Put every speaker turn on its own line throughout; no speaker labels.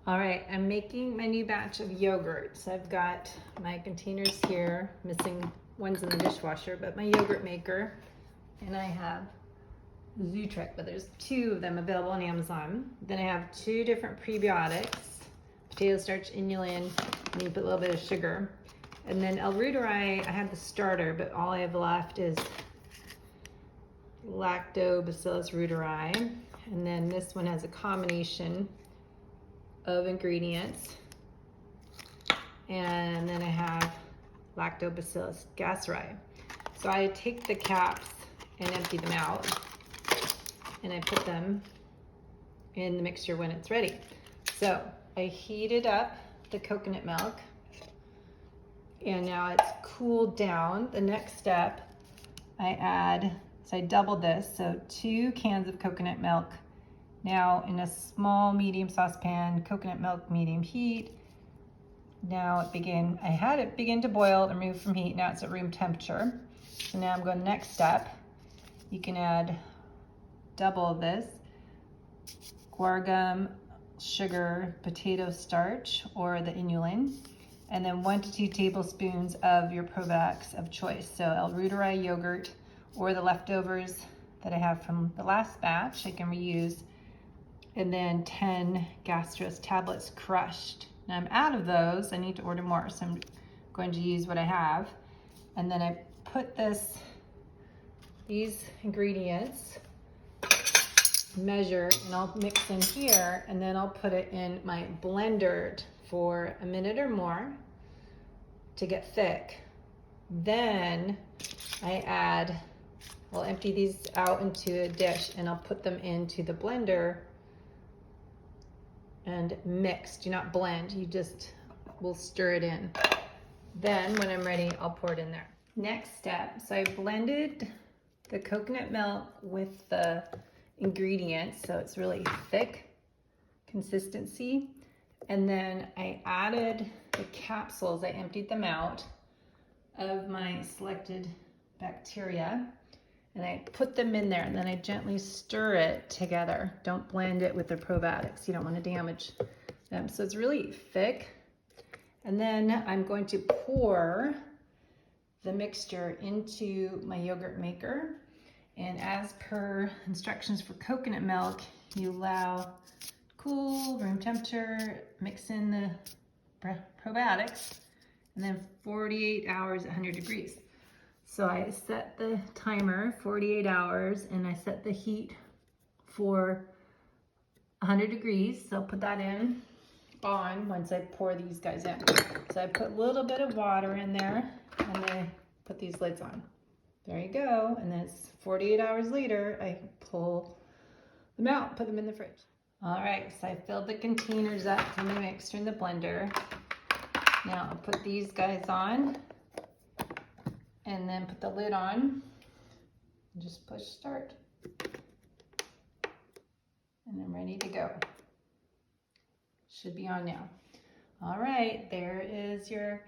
All right, I'm making my new batch of yogurt. So I've got my containers here, missing one's in the dishwasher, but my yogurt maker, and I have Zootrick, but there's 2 of them available on Amazon. Then I have 2 different prebiotics, potato starch, inulin, and you put a little bit of sugar. And then L-Reuteri, I had the starter, but all I have left is Lactobacillus reuteri. And then this one has a combination of ingredients. And then I have Lactobacillus gasseri. So I take the caps and empty them out, and I put them in the mixture when it's ready. So I heated up the coconut milk, and now it's cooled down. The next step, I doubled this, so 2 cans of coconut milk. Now in a small medium saucepan, coconut milk, medium heat. Now I had it begin to boil and remove from heat. Now it's at room temperature. So now I'm going next step. You can add double of this, guar gum, sugar, potato starch, or the inulin, and then 1 to 2 tablespoons of your probiotics of choice. So L-Reuteri yogurt, or the leftovers that I have from the last batch I can reuse, and then 10 Gastros tablets crushed. Now I'm out of those, I need to order more, so I'm going to use what I have. And then I put these ingredients, measure, and I'll mix in here, and then I'll put it in my blender for a minute or more to get thick. Then I'll empty these out into a dish, and I'll put them into the blender and mix. Do not blend, you just will stir it in. Then when I'm ready, I'll pour it in there. Next step, so I blended the coconut milk with the ingredients, so it's really thick consistency. And then I added the capsules, I emptied them out, of my selected bacteria, and I put them in there, and then I gently stir it together. Don't blend it with the probiotics, you don't want to damage them. So it's really thick. And then I'm going to pour the mixture into my yogurt maker. And as per instructions for coconut milk, you allow cool, room temperature, mix in the probiotics, and then 48 hours at 100 degrees. So I set the timer 48 hours, and I set the heat for 100 degrees. So I'll put that on once I pour these guys in. So I put a little bit of water in there, and I put these lids on. There you go. And then it's 48 hours later, I pull them out, put them in the fridge. All right, so I filled the containers up from the mixer in the blender. Now I'll put these guys on, and then put the lid on, and just push start. And I'm ready to go. Should be on now. All right, there is your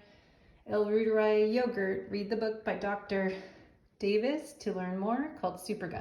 L-Reuteri yogurt. Read the book by Dr. Davis to learn more, called Supergut.